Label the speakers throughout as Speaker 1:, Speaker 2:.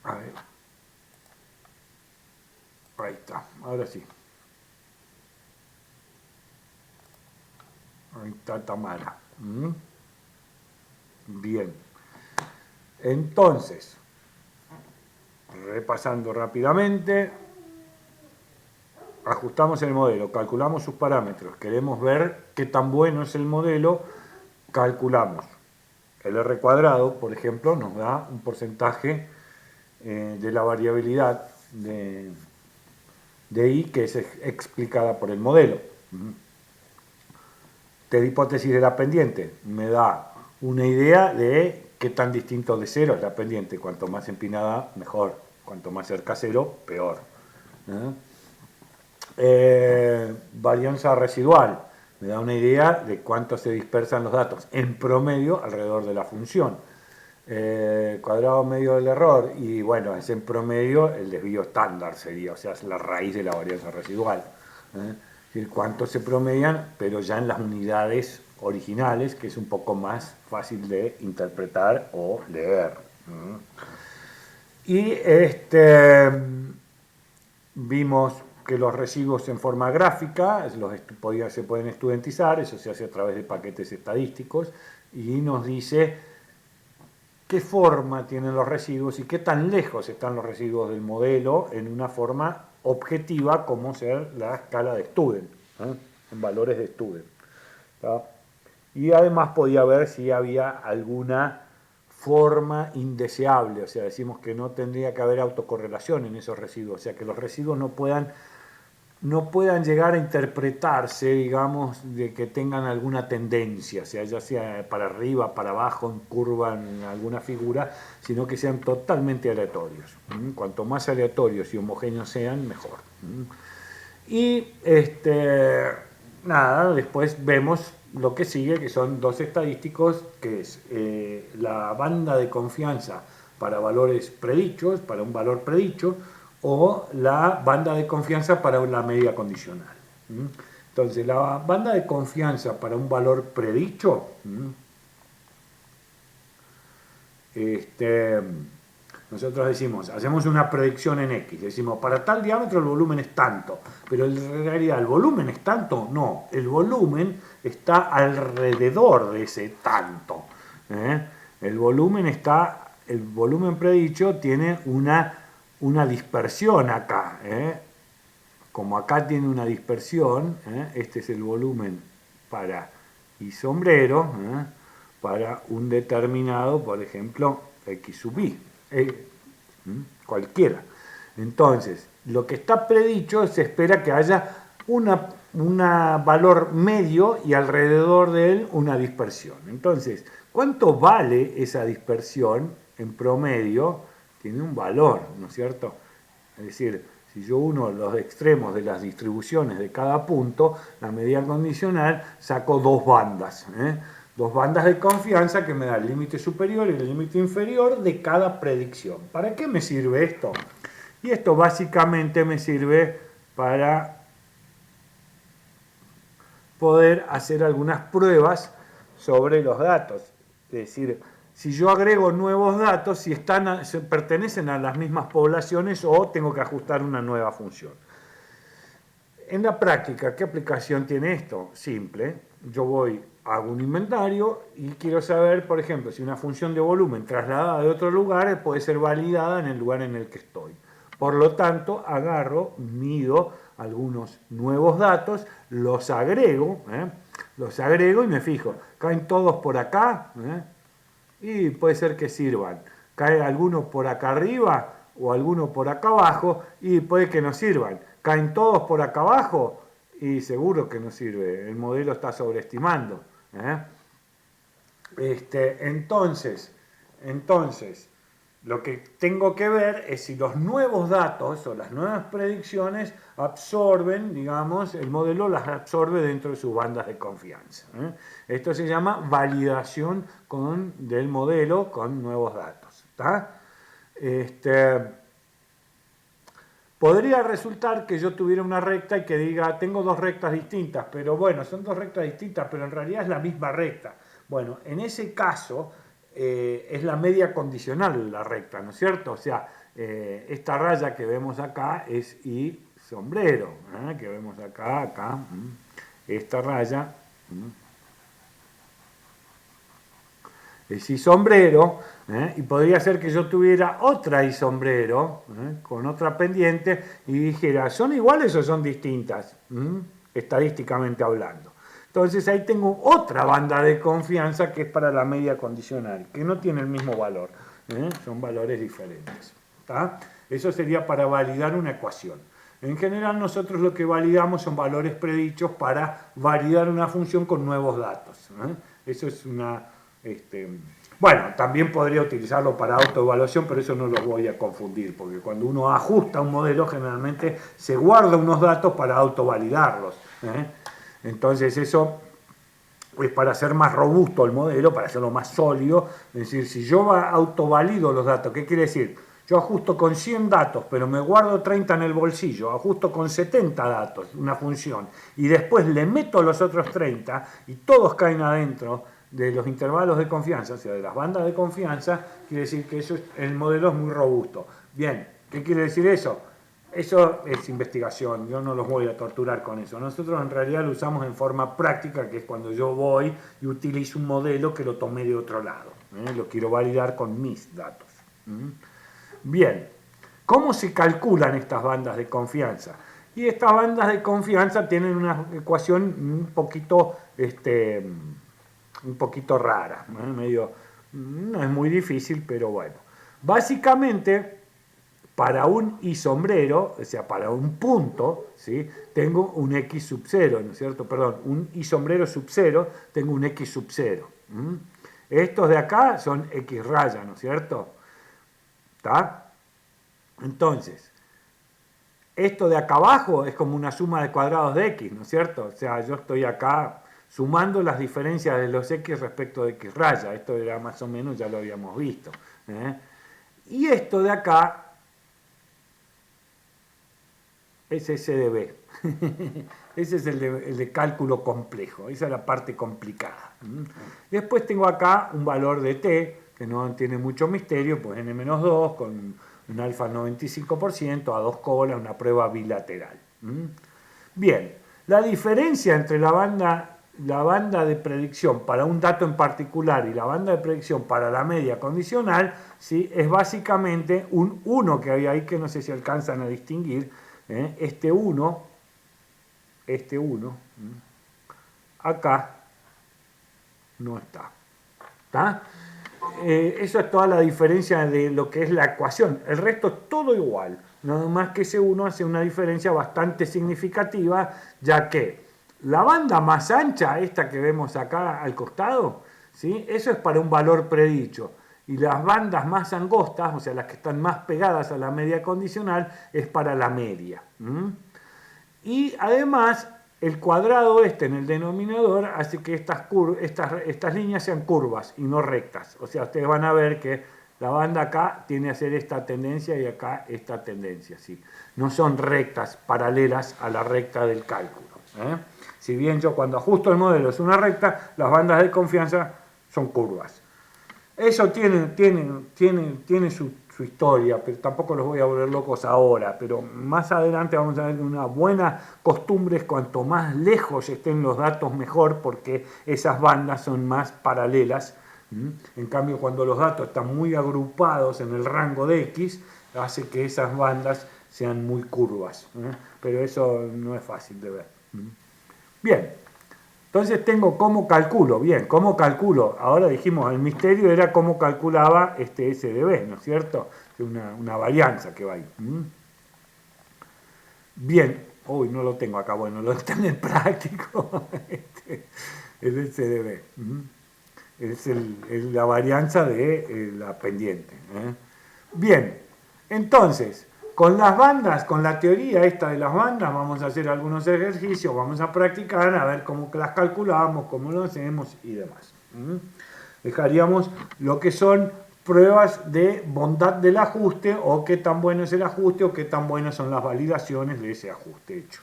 Speaker 1: A ver. Ahí está, ahora sí. Ahí está Tamara. Bien. Entonces, repasando rápidamente, ajustamos el modelo, calculamos sus parámetros, queremos ver qué tan bueno es el modelo, calculamos. El R cuadrado, por ejemplo, nos da un porcentaje de la variabilidad de I que es explicada por el modelo. T de hipótesis de la pendiente me da una idea de qué tan distinto de cero es la pendiente. Cuanto más empinada, mejor. Cuanto más cerca a cero, peor. Varianza residual me da una idea de cuánto se dispersan los datos en promedio alrededor de la función. Cuadrado medio del error, y bueno, es en promedio el desvío estándar sería, o sea, es la raíz de la varianza residual. Es decir, cuánto se promedian, pero ya en las unidades originales, que es un poco más fácil de interpretar o leer. Y vimos que los residuos en forma gráfica se pueden estudiantizar, eso se hace a través de paquetes estadísticos, y nos dice qué forma tienen los residuos y qué tan lejos están los residuos del modelo en una forma objetiva como ser la escala de Student, en valores de Student. Y además podía ver si había alguna forma indeseable, o sea, decimos que no tendría que haber autocorrelación en esos residuos, o sea, que los residuos no puedan llegar a interpretarse, digamos, de que tengan alguna tendencia, o sea, ya sea para arriba, para abajo, en curva, en alguna figura, sino que sean totalmente aleatorios. Cuanto más aleatorios y homogéneos sean, mejor. Y nada, después vemos lo que sigue, que son dos estadísticos, que es la banda de confianza para valores predichos, para un valor predicho, o la banda de confianza para la media condicional. Entonces, la banda de confianza para un valor predicho, nosotros decimos, hacemos una predicción en X, decimos, para tal diámetro el volumen es tanto, pero en realidad el volumen es tanto, no, el volumen está alrededor de ese tanto. El volumen predicho tiene una dispersión acá, como acá tiene una dispersión, este es el volumen para I sombrero, para un determinado, por ejemplo, X sub I, cualquiera. Entonces, lo que está predicho, se espera que haya un valor medio y alrededor de él una dispersión. Entonces, ¿cuánto vale esa dispersión en promedio? Tiene un valor, ¿no es cierto? Es decir, si yo uno los extremos de las distribuciones de cada punto, la medida condicional, saco dos bandas. Dos bandas de confianza que me da el límite superior y el límite inferior de cada predicción. ¿Para qué me sirve esto? Y esto básicamente me sirve para poder hacer algunas pruebas sobre los datos. Es decir, si yo agrego nuevos datos, si pertenecen a las mismas poblaciones o tengo que ajustar una nueva función. En la práctica, ¿qué aplicación tiene esto? Simple. Yo hago un inventario y quiero saber, por ejemplo, si una función de volumen trasladada de otro lugar puede ser validada en el lugar en el que estoy. Por lo tanto, mido algunos nuevos datos, los agrego y me fijo, ¿caen todos por acá? Y puede ser que sirvan. ¿Cae alguno por acá arriba o alguno por acá abajo? Y puede que no sirvan. ¿Caen todos por acá abajo? Y seguro que no sirve. El modelo está sobreestimando. Entonces, lo que tengo que ver es si los nuevos datos o las nuevas predicciones absorben, digamos, el modelo las absorbe dentro de sus bandas de confianza. Esto se llama validación del modelo con nuevos datos. Podría resultar que yo tuviera una recta y que diga, tengo dos rectas distintas, pero bueno, son dos rectas distintas, pero en realidad es la misma recta. Bueno, en ese caso, es la media condicional de la recta, ¿no es cierto? O sea, esta raya que vemos acá es I sombrero, que vemos acá, esta raya es I sombrero, y podría ser que yo tuviera otra I sombrero, con otra pendiente, y dijera, ¿son iguales o son distintas? Estadísticamente hablando. Entonces ahí tengo otra banda de confianza que es para la media condicional, que no tiene el mismo valor, son valores diferentes. ¿Tá? Eso sería para validar una ecuación. En general nosotros lo que validamos son valores predichos para validar una función con nuevos datos. Eso es una... bueno, también podría utilizarlo para autoevaluación, pero eso no lo voy a confundir, porque cuando uno ajusta un modelo generalmente se guarda unos datos para autovalidarlos. Entonces eso es para hacer más robusto el modelo, para hacerlo más sólido. Es decir, si yo autovalido los datos, ¿qué quiere decir? Yo ajusto con 100 datos, pero me guardo 30 en el bolsillo, ajusto con 70 datos, una función, y después le meto los otros 30 y todos caen adentro de los intervalos de confianza, o sea, de las bandas de confianza, quiere decir que el modelo es muy robusto. Bien, ¿qué quiere decir eso? Eso es investigación, yo no los voy a torturar con eso. Nosotros en realidad lo usamos en forma práctica, que es cuando yo voy y utilizo un modelo que lo tomé de otro lado. Lo quiero validar con mis datos. Bien, ¿cómo se calculan estas bandas de confianza? Y estas bandas de confianza tienen una ecuación un poquito rara, no es muy difícil, pero bueno. Básicamente, para un I sombrero, o sea, para un punto, ¿sí? Tengo un X sub 0, ¿no es cierto? Perdón, un I sombrero sub 0, tengo un X sub 0. Estos de acá son X raya, ¿no es cierto? ¿Está? Entonces, esto de acá abajo es como una suma de cuadrados de X, ¿no es cierto? O sea, yo estoy acá sumando las diferencias de los X respecto de X raya. Esto era más o menos, ya lo habíamos visto. Y esto de acá es SDB. Ese es el de cálculo complejo, esa es la parte complicada. Después tengo acá un valor de T, que no tiene mucho misterio, pues n-2 con un alfa 95%, a 2 colas, una prueba bilateral. Bien, la diferencia entre la banda de predicción para un dato en particular y la banda de predicción para la media condicional, ¿sí? Es básicamente un 1 que hay ahí, que no sé si alcanzan a distinguir. Este 1, acá no está. ¿Está? Eso es toda la diferencia de lo que es la ecuación. El resto es todo igual. Nada más que ese 1 hace una diferencia bastante significativa, ya que la banda más ancha, esta que vemos acá al costado, ¿sí? Eso es para un valor predicho. Y las bandas más angostas, o sea, las que están más pegadas a la media condicional, es para la media. Y además, el cuadrado en el denominador hace que estas líneas sean curvas y no rectas. O sea, ustedes van a ver que la banda acá tiene a ser esta tendencia y acá esta tendencia. ¿Sí? No son rectas paralelas a la recta del cálculo. Si bien yo cuando ajusto el modelo es una recta, las bandas de confianza son curvas. Eso tiene su historia, pero tampoco los voy a volver locos ahora, pero más adelante vamos a ver una buena costumbre es cuanto más lejos estén los datos mejor, porque esas bandas son más paralelas. En cambio, cuando los datos están muy agrupados en el rango de X, hace que esas bandas sean muy curvas, pero eso no es fácil de ver. Bien. Entonces tengo cómo calculo, bien, cómo calculo, ahora dijimos, el misterio era cómo calculaba este SDB, ¿no es cierto? Una varianza que va ahí. Bien, uy, no lo tengo acá, bueno, lo está en el práctico, el SDB. Es la varianza de la pendiente. Bien, entonces, con las bandas, con la teoría esta de las bandas, vamos a hacer algunos ejercicios, vamos a practicar, a ver cómo las calculamos, cómo lo hacemos y demás. Dejaríamos lo que son pruebas de bondad del ajuste, o qué tan bueno es el ajuste, o qué tan buenas son las validaciones de ese ajuste hecho.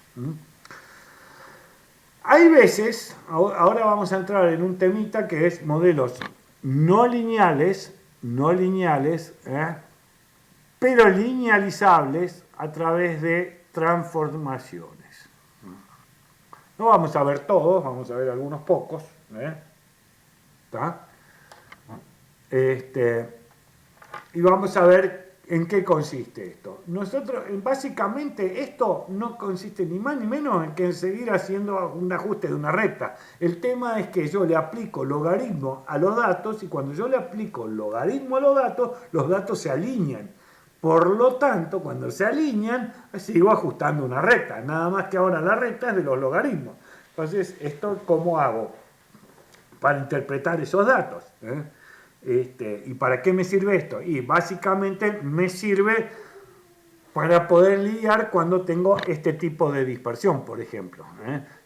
Speaker 1: Hay veces, ahora vamos a entrar en un temita que es modelos no lineales, pero linealizables a través de transformaciones. No vamos a ver todos, vamos a ver algunos pocos. ¿Está? Y vamos a ver en qué consiste esto. Nosotros, básicamente, esto no consiste ni más ni menos en que en seguir haciendo un ajuste de una recta. El tema es que yo le aplico logaritmo a los datos y cuando yo le aplico logaritmo a los datos se alinean. Por lo tanto, cuando se alinean, sigo ajustando una recta. Nada más que ahora la recta es de los logaritmos. Entonces, ¿esto cómo hago para interpretar esos datos? ¿Y para qué me sirve esto? Y básicamente me sirve para poder lidiar cuando tengo este tipo de dispersión, por ejemplo.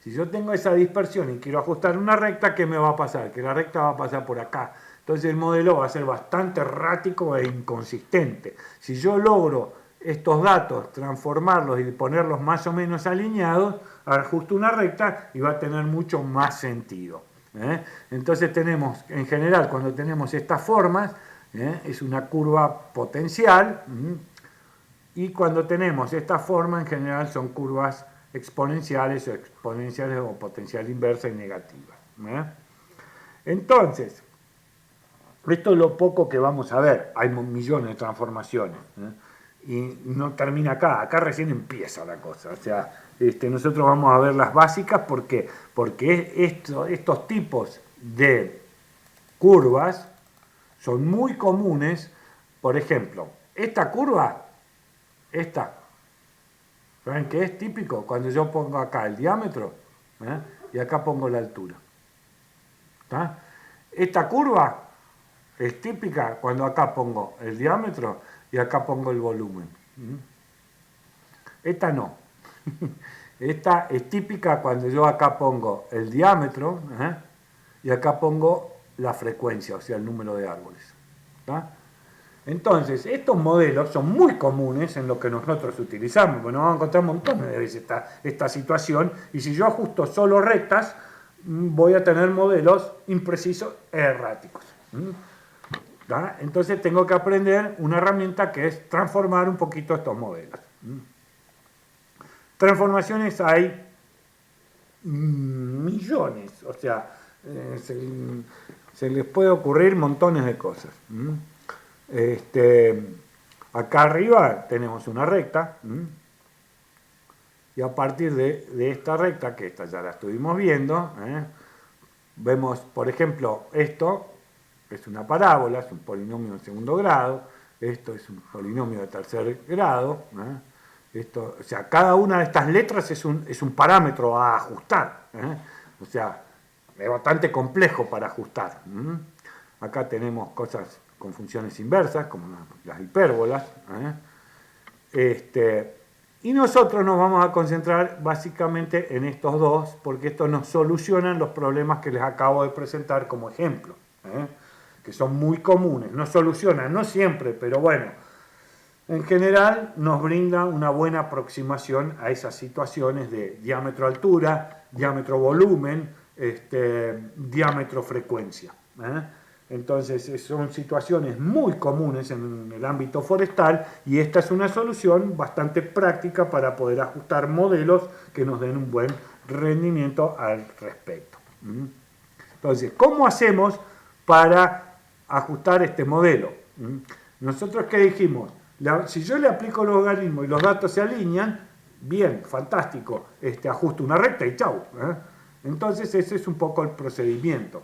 Speaker 1: Si yo tengo esa dispersión y quiero ajustar una recta, ¿qué me va a pasar? Que la recta va a pasar por acá. Entonces el modelo va a ser bastante errático e inconsistente. Si yo logro estos datos, transformarlos y ponerlos más o menos alineados, ajusto una recta y va a tener mucho más sentido. Entonces tenemos, en general, cuando tenemos estas formas, es una curva potencial, y cuando tenemos esta forma, en general son curvas exponenciales o potencial inversa y negativa. Entonces, esto es lo poco que vamos a ver. Hay millones de transformaciones. Y no termina acá recién empieza la cosa. O sea, nosotros vamos a ver las básicas porque estos tipos de curvas son muy comunes. Por ejemplo, esta curva, ¿saben qué es típico? Cuando yo pongo acá el diámetro y acá pongo la altura. ¿Está? Esta curva es típica cuando acá pongo el diámetro y acá pongo el volumen. Esta no. Esta es típica cuando yo acá pongo el diámetro y acá pongo la frecuencia, o sea, el número de árboles. ¿Está? Entonces, estos modelos son muy comunes en lo que nosotros utilizamos. Bueno, vamos a encontrar montones de veces esta situación, y si yo ajusto solo rectas, voy a tener modelos imprecisos e erráticos. Entonces tengo que aprender una herramienta que es transformar un poquito estos modelos. Transformaciones hay millones, o sea, se les puede ocurrir montones de cosas. Acá arriba tenemos una recta, y a partir de esta recta, que esta ya la estuvimos viendo, vemos, por ejemplo, esto es una parábola, es un polinomio de segundo grado, esto es un polinomio de tercer grado, esto, o sea, cada una de estas letras es un parámetro a ajustar, o sea, es bastante complejo para ajustar. Acá tenemos cosas con funciones inversas, como las hipérbolas, y nosotros nos vamos a concentrar básicamente en estos dos, porque estos nos solucionan los problemas que les acabo de presentar como ejemplo, que son muy comunes. Nos solucionan, no siempre, pero bueno, en general nos brinda una buena aproximación a esas situaciones de diámetro-altura, diámetro-volumen, diámetro-frecuencia. Entonces son situaciones muy comunes en el ámbito forestal, y esta es una solución bastante práctica para poder ajustar modelos que nos den un buen rendimiento al respecto. Entonces, ¿cómo hacemos para ajustar este modelo? Nosotros, ¿qué dijimos? Si yo le aplico el logaritmo y los datos se alinean, bien, fantástico, ajusto una recta y chau. Entonces ese es un poco el procedimiento.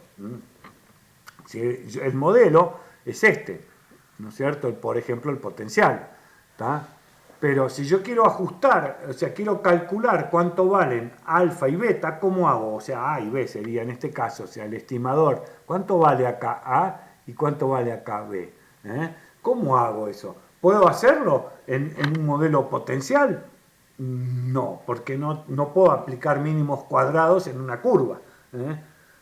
Speaker 1: Si el modelo es ¿no es cierto? Por ejemplo, el potencial. ¿Tá? Pero si yo quiero ajustar, o sea, quiero calcular cuánto valen alfa y beta, ¿cómo hago? O sea, A y B sería en este caso, o sea, el estimador, ¿cuánto vale acá A y cuánto vale acá B? ¿Cómo hago eso? ¿Puedo hacerlo en un modelo potencial? No, porque no puedo aplicar mínimos cuadrados en una curva.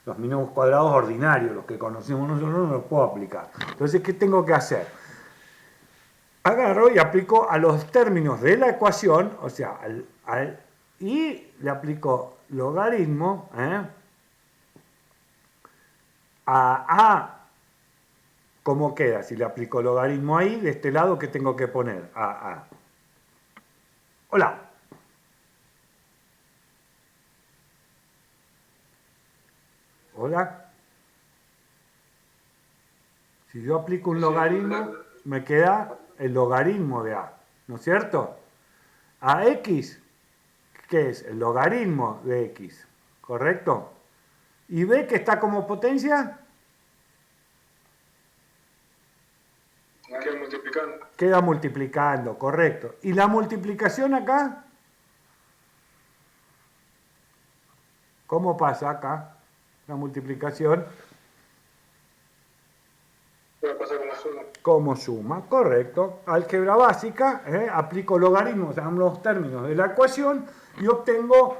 Speaker 1: Los mínimos cuadrados ordinarios, los que conocemos nosotros, no los puedo aplicar. Entonces, ¿qué tengo que hacer? Agarro y aplico a los términos de la ecuación, o sea, y le aplico logaritmo a ¿Cómo queda? Si le aplico logaritmo ahí, de este lado, ¿qué tengo que poner? A. Hola. Hola. Si yo aplico un logaritmo, me queda el logaritmo de A, ¿no es cierto? A X, ¿qué es? El logaritmo de X, ¿correcto? Y B, que está como potencia,
Speaker 2: Queda multiplicando.
Speaker 1: queda multiplicando, correcto. ¿Y la multiplicación acá? ¿Cómo pasa acá? La multiplicación
Speaker 2: Puede pasar como suma.
Speaker 1: como suma, correcto. Álgebra básica, aplico logaritmos a ambos términos de la ecuación y obtengo,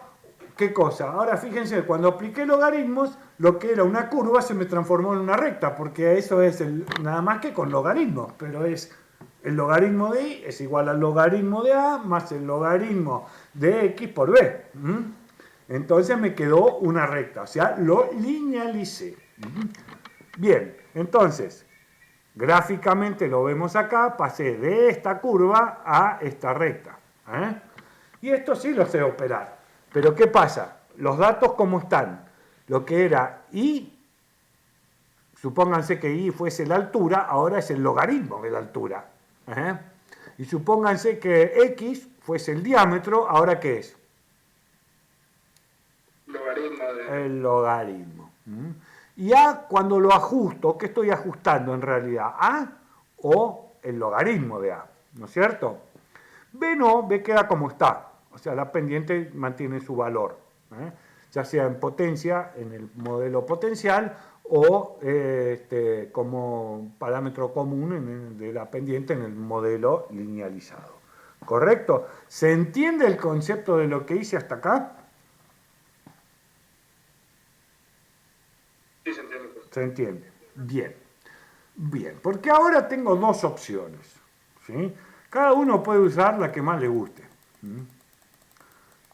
Speaker 1: ¿qué cosa? Ahora fíjense, cuando apliqué logaritmos, lo que era una curva se me transformó en una recta, porque eso es nada más que con logaritmos, pero es el logaritmo de y es igual al logaritmo de a más el logaritmo de x por b. Entonces me quedó una recta, o sea, lo linealicé. Bien, entonces, gráficamente lo vemos acá, pasé de esta curva a esta recta. Y esto sí lo sé operar. Pero ¿qué pasa? Los datos cómo están. Lo que era y, supónganse que y fuese la altura, ahora es el logaritmo de la altura. Y supónganse que x fuese el diámetro, ahora ¿qué es?
Speaker 2: Logaritmo de.
Speaker 1: El logaritmo. Y a cuando lo ajusto, ¿qué estoy ajustando en realidad? ¿A o el logaritmo de a? ¿No es cierto? B no, B queda como está. O sea, la pendiente mantiene su valor. Ya sea en potencia, en el modelo potencial, o como parámetro común de la pendiente en el modelo linealizado. ¿Correcto? ¿Se entiende el concepto de lo que hice hasta acá?
Speaker 2: Sí, se entiende.
Speaker 1: ¿Se entiende? Bien. Bien, porque ahora tengo dos opciones. ¿Sí? Cada uno puede usar la que más le guste.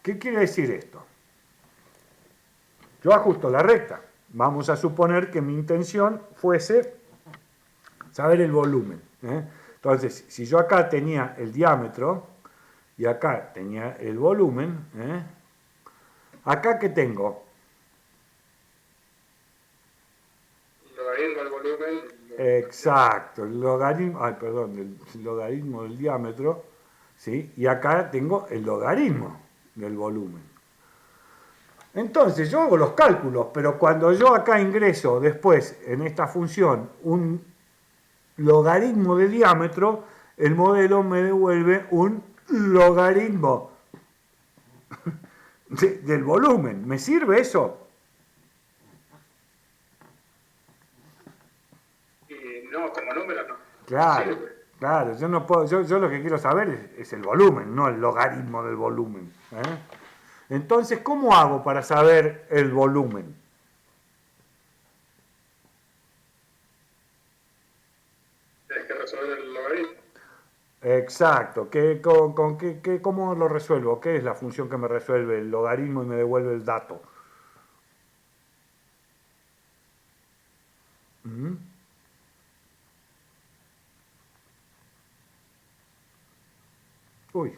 Speaker 1: ¿Qué quiere decir esto? Yo ajusto la recta. Vamos a suponer que mi intención fuese saber el volumen. Entonces, si yo acá tenía el diámetro y acá tenía el volumen, acá ¿qué tengo?
Speaker 2: Logaritmo del volumen.
Speaker 1: Exacto, el logaritmo, ay, perdón, el logaritmo del diámetro, ¿sí? Y acá tengo el logaritmo del volumen. Entonces yo hago los cálculos, pero cuando yo acá ingreso después en esta función un logaritmo de diámetro, el modelo me devuelve un logaritmo del volumen. ¿Me sirve eso?
Speaker 2: Y no, como número no. No
Speaker 1: Claro,
Speaker 2: sirve.
Speaker 1: claro, yo no puedo, yo lo que quiero saber es el volumen, no el logaritmo del volumen. Entonces, ¿cómo hago para saber el volumen?
Speaker 2: Tienes que resolver el logaritmo.
Speaker 1: Exacto, ¿cómo lo resuelvo? ¿Qué es la función que me resuelve el logaritmo y me devuelve el dato? ¿Mm? Uy,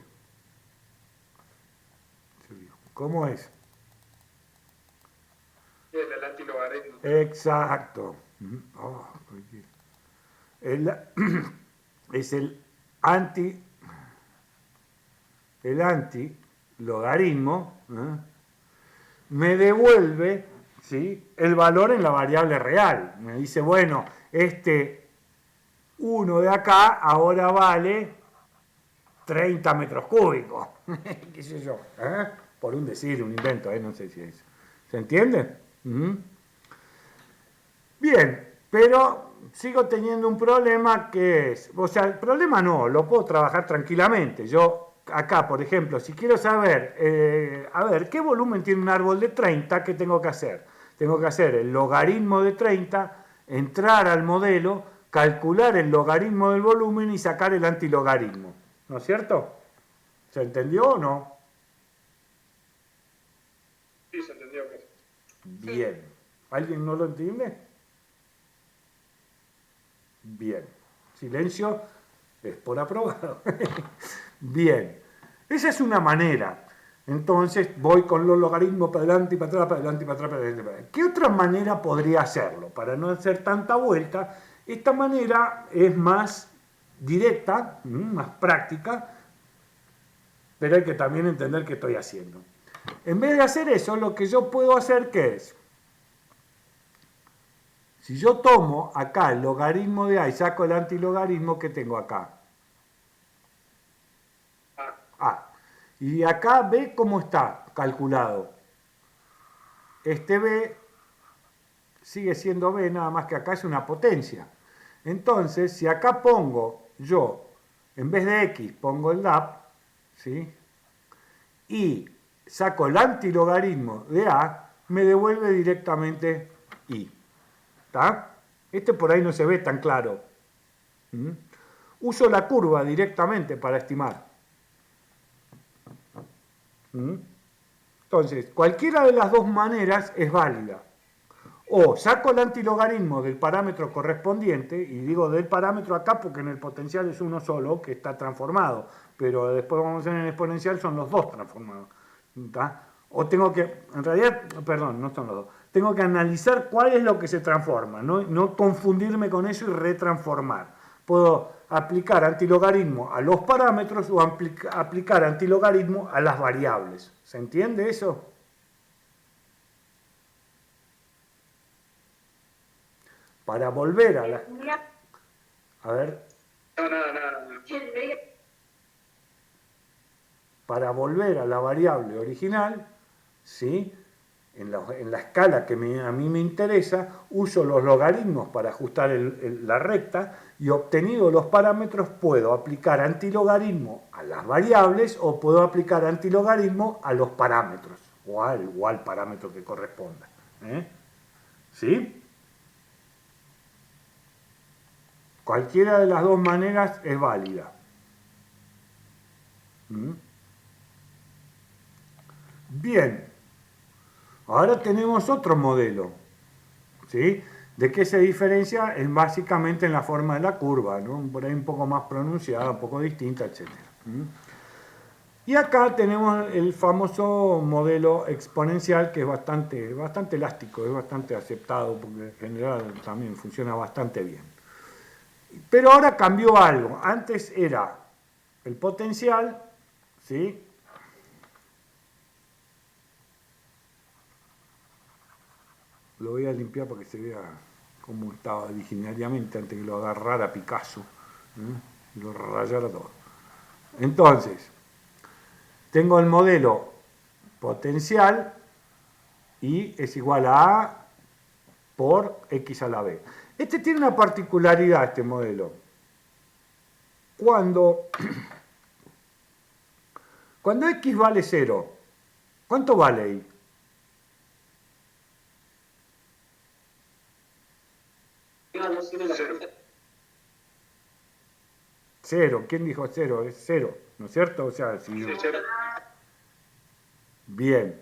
Speaker 1: ¿cómo es?
Speaker 2: Y el antilogaritmo.
Speaker 1: Exacto. Oh, el- es anti, el anti logaritmo, me devuelve, ¿sí?, el valor en la variable real. Me dice, bueno, este 1 de acá ahora vale 30 metros cúbicos. ¿Qué sé yo? Por un decir, un invento, no sé si es. ¿Se entiende? Bien, pero sigo teniendo un problema que es, o sea, el problema no, lo puedo trabajar tranquilamente. Yo acá, por ejemplo, si quiero saber, a ver, ¿qué volumen tiene un árbol de 30? ¿Qué tengo que hacer? Tengo que hacer el logaritmo de 30, entrar al modelo, calcular el logaritmo del volumen y sacar el antilogaritmo. ¿No es cierto? ¿Se entendió o no?
Speaker 2: Sí, se entendió que. Sí.
Speaker 1: Bien. ¿Alguien no lo entiende? Bien. Silencio es por aprobado. Bien. Esa es una manera. Entonces voy con los logaritmos para adelante y para atrás, para adelante y para atrás, para adelante, para adelante. ¿Qué otra manera podría hacerlo? Para no hacer tanta vuelta, esta manera es más directa, más práctica, pero hay que también entender qué estoy haciendo. En vez de hacer eso, lo que yo puedo hacer, ¿qué es? Si yo tomo acá el logaritmo de A y saco el antilogaritmo, ¿qué tengo acá? A. Y acá B, ¿cómo está calculado? Este B sigue siendo B, nada más que acá es una potencia. Entonces, si acá pongo yo, en vez de X, pongo el DAP, ¿sí? Y saco el antilogaritmo de A, me devuelve directamente I. ¿Está? Este por ahí no se ve tan claro. Uso la curva directamente para estimar. Entonces, cualquiera de las dos maneras es válida. O saco el antilogaritmo del parámetro correspondiente, y digo del parámetro acá porque en el potencial es uno solo que está transformado, pero después vamos a ver en el exponencial son los dos transformados. ¿Está? O tengo que, en realidad, perdón, no son los dos, tengo que analizar cuál es lo que se transforma, no confundirme con eso y retransformar. Puedo aplicar antilogaritmo a los parámetros o aplicar antilogaritmo a las variables. ¿Se entiende eso? Para volver a la... A ver.
Speaker 2: No, nada.
Speaker 1: Para volver a la variable original, ¿sí? En la escala que a mí me interesa, uso los logaritmos para ajustar la recta y obtenido los parámetros puedo aplicar antilogaritmo a las variables o puedo aplicar antilogaritmo a los parámetros o al parámetro que corresponda. ¿Sí? Cualquiera de las dos maneras es válida. Bien. Ahora tenemos otro modelo. ¿Sí? ¿De qué se diferencia? Es básicamente en la forma de la curva, ¿no? Por ahí un poco más pronunciada, un poco distinta, etc. Y acá tenemos el famoso modelo exponencial que es bastante elástico, es bastante aceptado porque en general también funciona bastante bien. Pero ahora cambió algo. Antes era el potencial, ¿sí? Lo voy a limpiar para que se vea cómo estaba originariamente antes que lo agarrara Picasso, y lo rayara todo. Entonces, tengo el modelo potencial y es igual a A por X a la B. Este tiene una particularidad, este modelo. Cuando X vale 0, ¿cuánto vale Y? Cero. ¿Quién dijo 0? Es 0, ¿no es cierto? O sea, si... Bien.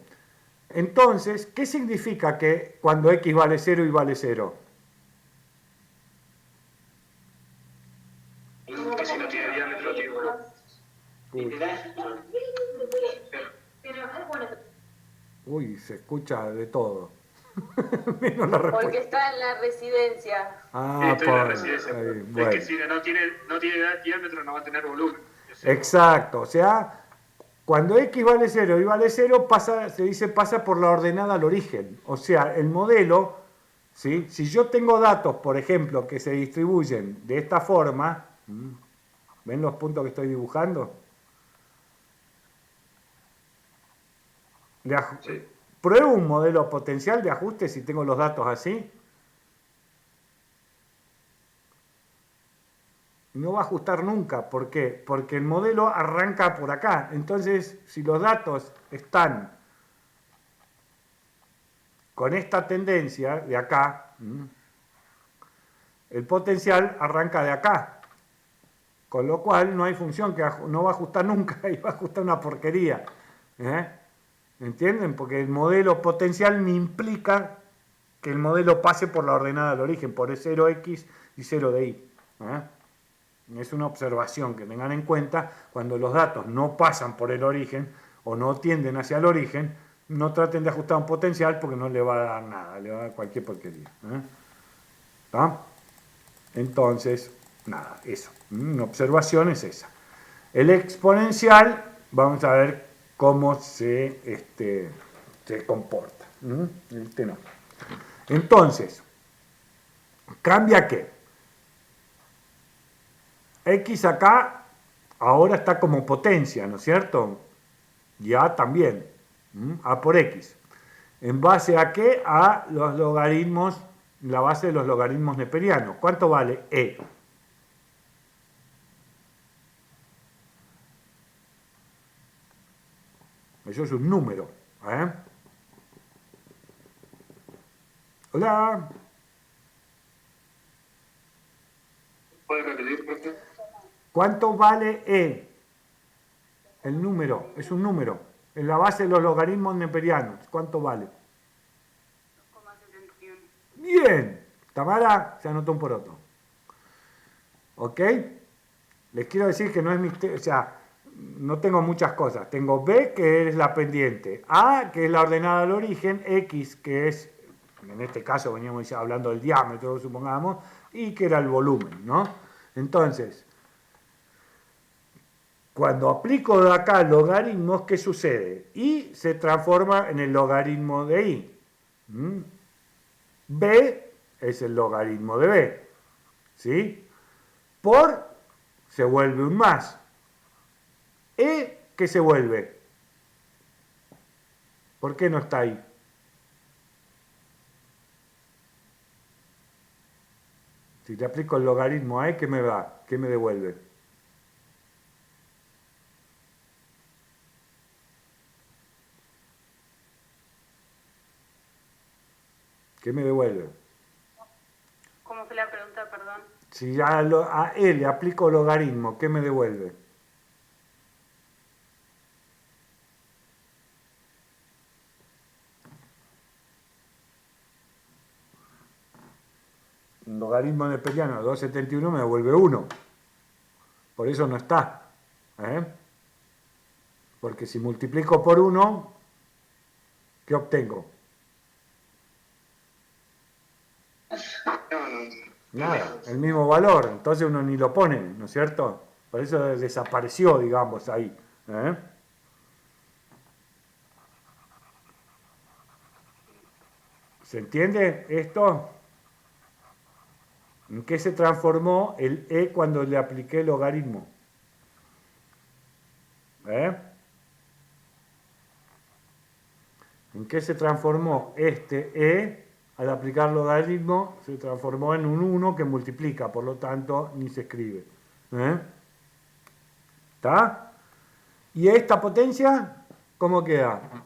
Speaker 1: Entonces, ¿qué significa que cuando X vale 0 y vale 0?
Speaker 2: Que si no tiene diámetro, tiene volumen.
Speaker 1: Uy, se escucha de todo. Menos la respuesta.
Speaker 3: Porque está en la residencia.
Speaker 1: Ah,
Speaker 2: estoy en la residencia.
Speaker 1: Bueno.
Speaker 2: Es que si no tiene diámetro, no va a tener volumen.
Speaker 1: Exacto, o sea, cuando X vale 0 y vale 0, se dice pasa por la ordenada al origen. O sea, el modelo, ¿sí? Si yo tengo datos, por ejemplo, que se distribuyen de esta forma, ¿ven los puntos que estoy dibujando?
Speaker 2: Sí.
Speaker 1: Pruebo un modelo potencial de ajuste si tengo los datos así. No va a ajustar nunca. ¿Por qué? Porque el modelo arranca por acá. Entonces, si los datos están con esta tendencia de acá, el potencial arranca de acá. Con lo cual no hay función que no va a ajustar nunca y va a ajustar una porquería. ¿Entienden? Porque el modelo potencial me implica que el modelo pase por la ordenada del origen, por 0x y 0 de y. Es una observación que tengan en cuenta cuando los datos no pasan por el origen o no tienden hacia el origen, no traten de ajustar un potencial porque no le va a dar nada, le va a dar cualquier porquería. ¿Está? Entonces, nada, eso. Una observación es esa. El exponencial, vamos a ver cómo se comporta. Este no. Entonces, ¿cambia qué? X acá ahora está como potencia, ¿no es cierto? Y A también. A por X. ¿En base a qué? A los logaritmos, la base de los logaritmos neperianos. ¿Cuánto vale E? Eso es un número. Hola.
Speaker 2: ¿Puedes repetir, profe?
Speaker 1: ¿Cuánto vale E? El número, es un número. En la base de los logaritmos neperianos. ¿Cuánto vale?
Speaker 3: 2,71.
Speaker 1: Bien. Tamara se anotó un poroto. ¿Ok? Les quiero decir que no es misterio, o sea, no tengo muchas cosas. Tengo B, que es la pendiente. A, que es la ordenada al origen. X, que es, en este caso veníamos hablando del diámetro, supongamos, y que era el volumen, ¿no? Entonces, cuando aplico de acá logaritmos, ¿qué sucede? Y se transforma en el logaritmo de y. B es el logaritmo de b. ¿Sí? Por se vuelve un más. E, ¿qué se vuelve? ¿Por qué no está ahí? Si le aplico el logaritmo a E, ¿qué me da? ¿Qué me devuelve? ¿Qué me devuelve?
Speaker 3: ¿Cómo fue la pregunta, perdón?
Speaker 1: Si a E le aplico logaritmo, ¿qué me devuelve? Un logaritmo neperiano de 2,71 me devuelve 1. Por eso no está. Porque si multiplico por 1, ¿qué obtengo? Nada, el mismo valor. Entonces uno ni lo pone, ¿no es cierto? Por eso desapareció, digamos, ahí. ¿Se entiende esto? ¿En qué se transformó el E cuando le apliqué el logaritmo? ¿En qué se transformó este E al aplicar logaritmo? Se transformó en un 1 que multiplica, por lo tanto ni se escribe. ¿Está? ¿Y esta potencia cómo queda?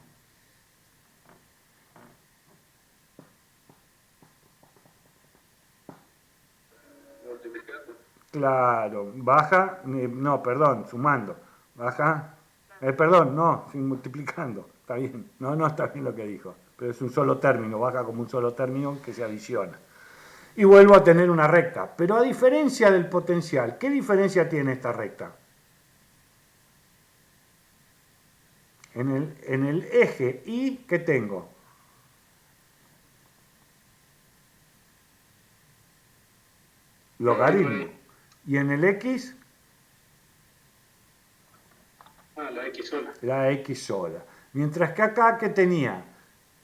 Speaker 1: Claro, baja, no, perdón, sumando, baja, perdón, no, sin multiplicando, está bien, no está bien lo que dijo, pero es un solo término, baja como un solo término que se adiciona. Y vuelvo a tener una recta, pero a diferencia del potencial, ¿qué diferencia tiene esta recta? En el eje Y, ¿qué tengo? Logaritmo. ¿Y en el X?
Speaker 2: La X sola.
Speaker 1: La X sola. Mientras que acá, ¿qué tenía?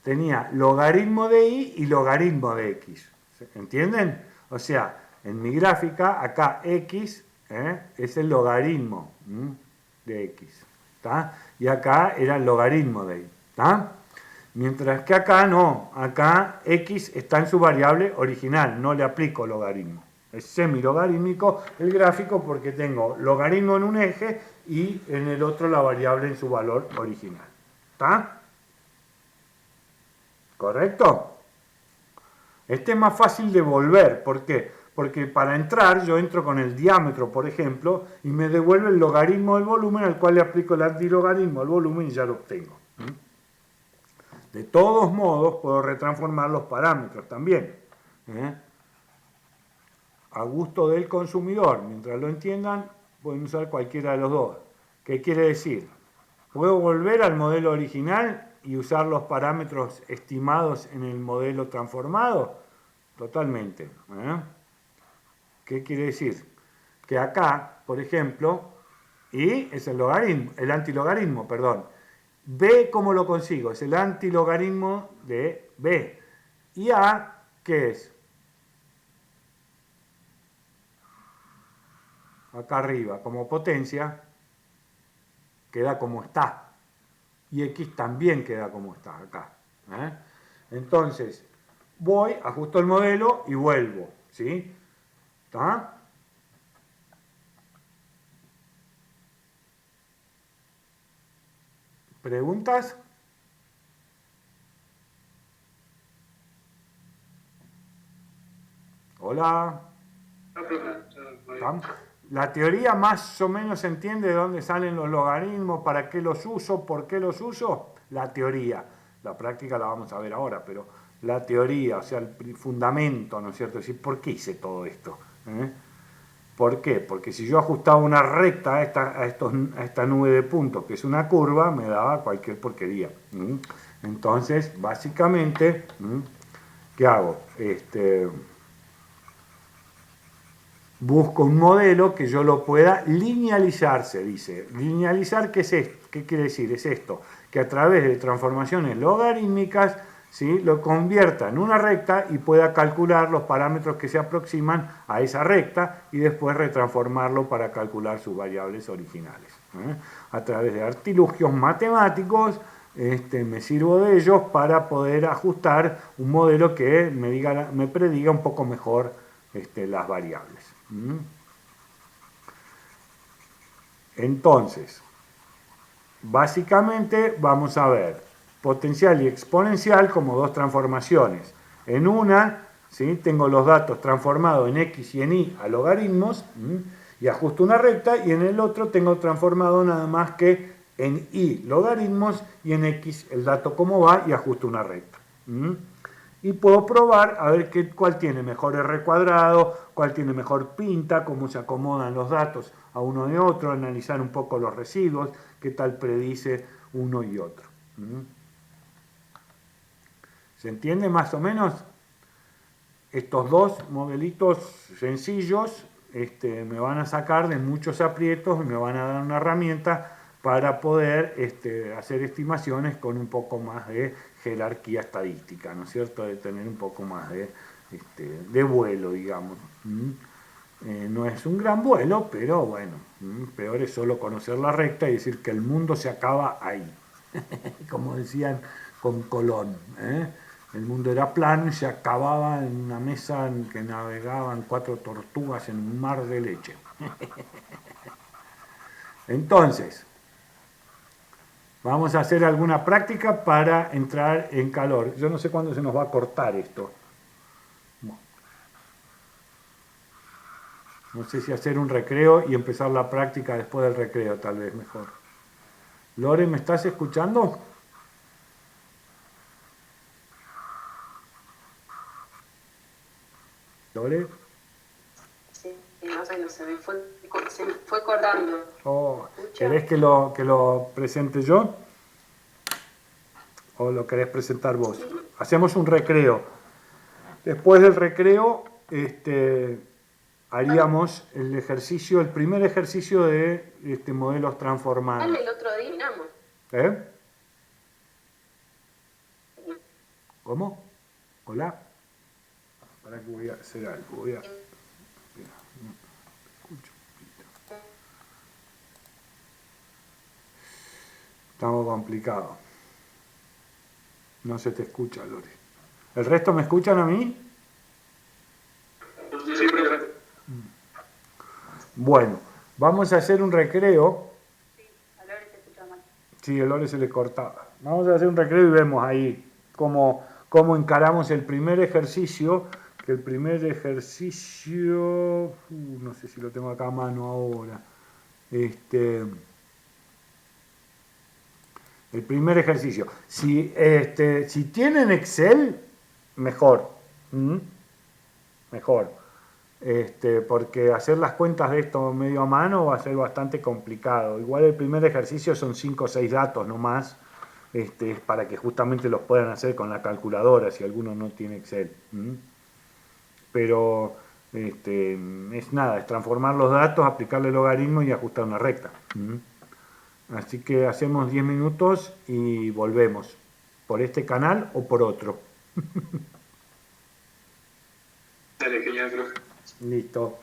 Speaker 1: Tenía logaritmo de Y y logaritmo de X. ¿Entienden? O sea, en mi gráfica, acá X es el logaritmo de X. ¿Tá? Y acá era el logaritmo de Y. ¿Tá? Mientras que acá no. Acá X está en su variable original. No le aplico logaritmo. Es semilogarítmico el gráfico porque tengo logaritmo en un eje y en el otro la variable en su valor original. ¿Está? ¿Correcto? Este es más fácil de volver. ¿Por qué? Porque para entrar yo entro con el diámetro, por ejemplo, y me devuelve el logaritmo del volumen al cual le aplico el antilogaritmo al volumen y ya lo obtengo. De todos modos, puedo retransformar los parámetros también, ¿eh? A gusto del consumidor. Mientras lo entiendan, pueden usar cualquiera de los dos. ¿Qué quiere decir? Puedo volver al modelo original y usar los parámetros estimados en el modelo transformado. Totalmente, ¿eh? ¿Qué quiere decir? Que acá, por ejemplo, I es el logaritmo, el antilogaritmo, perdón. B, ¿cómo lo consigo? Es el antilogaritmo de B. Y A, ¿qué es? Acá arriba, como potencia, queda como está. Y X también queda como está acá, ¿eh? Entonces, voy, ajusto el modelo y vuelvo, ¿sí? ¿Está? ¿Preguntas? Hola.
Speaker 2: No, profe,
Speaker 1: ¿Está? La teoría más o menos entiende de dónde salen los logaritmos, para qué los uso, por qué los uso. La teoría. La práctica la vamos a ver ahora, pero la teoría, o sea, el fundamento, ¿no es cierto? Es decir, ¿por qué hice todo esto? ¿Eh? ¿Por qué? Porque si yo ajustaba una recta a esta nube de puntos, que es una curva, me daba cualquier porquería. Entonces, básicamente, ¿qué hago? Busco un modelo que yo lo pueda linealizar, se dice. Linealizar, ¿qué es esto? ¿Qué quiere decir? Es esto, que a través de transformaciones logarítmicas, ¿sí?, lo convierta en una recta y pueda calcular los parámetros que se aproximan a esa recta y después retransformarlo para calcular sus variables originales, ¿eh? A través de artilugios matemáticos, me sirvo de ellos para poder ajustar un modelo que me prediga un poco mejor las variables. Entonces, básicamente vamos a ver potencial y exponencial como dos transformaciones. En una, ¿sí?, tengo los datos transformados en x y en y a logaritmos, y ajusto una recta, y en el otro tengo transformado nada más que en y logaritmos y en x el dato cómo va y ajusto una recta. Y puedo probar a ver cuál tiene mejor R cuadrado, cuál tiene mejor pinta, cómo se acomodan los datos a uno y otro, analizar un poco los residuos, qué tal predice uno y otro. ¿Se entiende más o menos? Estos dos modelitos sencillos me van a sacar de muchos aprietos y me van a dar una herramienta para poder hacer estimaciones con un poco más de jerarquía estadística, ¿no es cierto?, de tener un poco más de vuelo, digamos. No es un gran vuelo, pero bueno, peor es solo conocer la recta y decir que el mundo se acaba ahí, como decían con Colón, ¿eh? El mundo era plano y se acababa en una mesa en que navegaban 4 tortugas en un mar de leche. Entonces, vamos a hacer alguna práctica para entrar en calor. Yo no sé cuándo se nos va a cortar esto. No sé si hacer un recreo y empezar la práctica después del recreo, tal vez mejor. Lore, ¿me estás escuchando? Lore.
Speaker 3: Sí, no sé, se me fue cortando.
Speaker 1: Oh, ¿querés que lo presente yo? ¿O lo querés presentar vos?
Speaker 3: Sí.
Speaker 1: Hacemos un recreo. Después del recreo, haríamos el ejercicio, el primer ejercicio de modelos transformados.
Speaker 3: Dale, el otro día terminamos.
Speaker 1: ¿Eh? ¿Cómo? ¿Hola? Para que voy a hacer algo. Espera, no escucho. Estamos complicados. No se te escucha, Lore. ¿El resto me escuchan a mí?
Speaker 2: Sí, profe.
Speaker 1: Bueno, vamos a hacer un recreo.
Speaker 3: Sí, a Lore se escucha mal.
Speaker 1: Sí, el Lore se le cortaba. Vamos a hacer un recreo y vemos ahí cómo encaramos el primer ejercicio. Que el primer ejercicio, no sé si lo tengo acá a El primer ejercicio. Si tienen Excel, mejor. ¿Mm? Mejor. Porque hacer las cuentas de esto medio a mano va a ser bastante complicado. Igual el primer ejercicio son 5 o 6 datos nomás, para que justamente los puedan hacer con la calculadora si alguno no tiene Excel. ¿Mm? Pero es nada, es transformar los datos, aplicarle el logaritmo y ajustar una recta. ¿Mm? Así que hacemos 10 minutos y volvemos. ¿Por este canal o por otro?
Speaker 2: Dale, genial, profe.
Speaker 1: Listo.